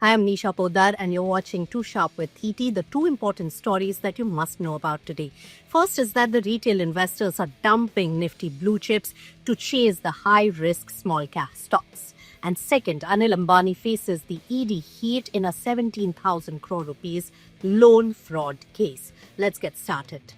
Hi, I'm Nisha Podar, and you're watching Too Sharp with TT, the two important stories that you must know about today. First is that the retail investors are dumping nifty blue chips to chase the high-risk small-cap stocks. And second, Anil Ambani faces the ED heat in a 17,000 crore rupees loan fraud case. Let's get started.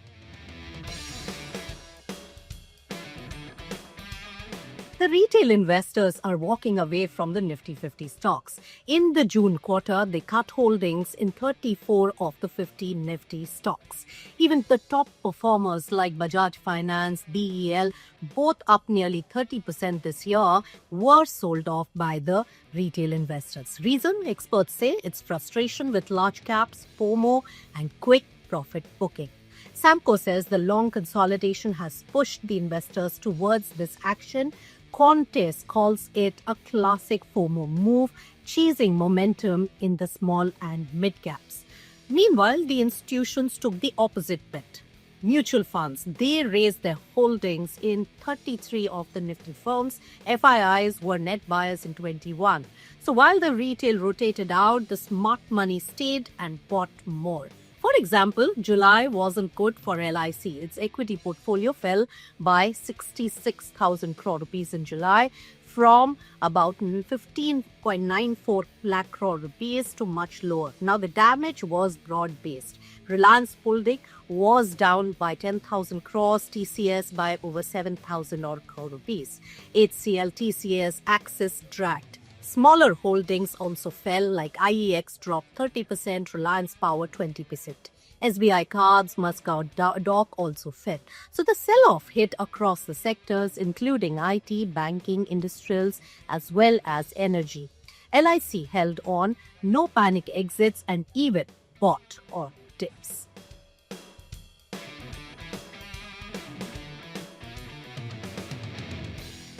The retail investors are walking away from the Nifty 50 stocks. In the June quarter, they cut holdings in 34 of the 50 Nifty stocks. Even the top performers like Bajaj Finance, BEL, both up nearly 30% this year, were sold off by the retail investors. Reason? Experts say it's frustration with large caps, FOMO, and quick profit booking. Samco says the long consolidation has pushed the investors towards this action. Qantas calls it a classic FOMO move, chasing momentum in the small and mid caps. Meanwhile, the institutions took the opposite bet. Mutual funds, they raised their holdings in 33 of the Nifty firms. FIIs were net buyers in 21. So while the retail rotated out, the smart money stayed and bought more. For example, July wasn't good for LIC. Its equity portfolio fell by 66,000 crore rupees in July, from about 15.94 lakh crore rupees to much lower. Now, the damage was broad-based. Reliance Holding was down by 10,000 crores, TCS by over 7,000 crore rupees. HCL, TCS, Axis dragged. Smaller holdings also fell, like IEX dropped 30%, Reliance Power 20%. SBI Cards, Muscat Dock also fell. So the sell-off hit across the sectors, including IT, banking, industrials, as well as energy. LIC held on, no panic exits, and even bought or dips.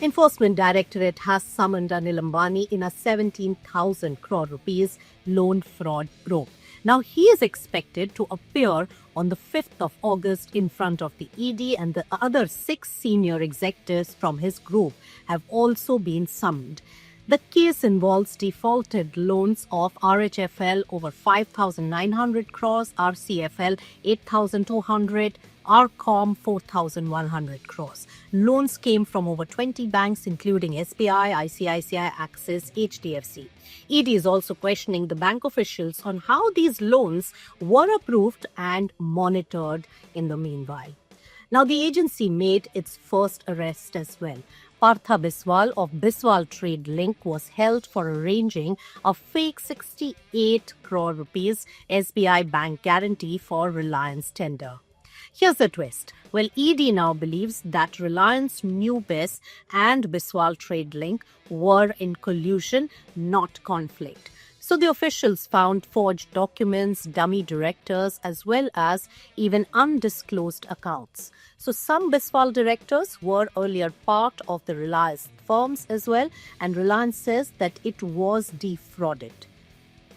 Enforcement Directorate has summoned Anil Ambani in a 17,000 crore rupees loan fraud probe. Now, he is expected to appear on the 5th of August in front of the ED, and the other 6 senior executives from his group have also been summoned. The case involves defaulted loans of RHFL over 5,900 crores, RCFL 8,200, RCOM 4,100 crores. Loans came from over 20 banks, including SBI, ICICI, Axis, HDFC. ED is also questioning the bank officials on how these loans were approved and monitored in the meanwhile. Now, the agency made its first arrest as well. Partha Biswal of Biswal Trade Link was held for arranging a fake 68 crore rupees SBI bank guarantee for Reliance tender. Here's the twist. Well, ED now believes that Reliance Newbis and Biswal Trade Link were in collusion, not conflict. So the officials found forged documents, dummy directors, as well as even undisclosed accounts. So some Biswal directors were earlier part of the Reliance firms as well, and Reliance says that it was defrauded.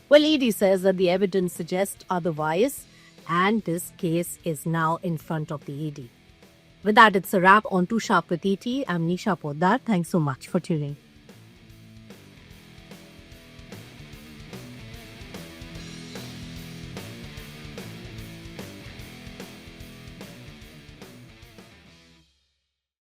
Well, ED says that the evidence suggests otherwise, and this case is now in front of the ED. With that, it's a wrap on Too Sharp with ET. I'm Nisha Podar. Thanks so much for tuning.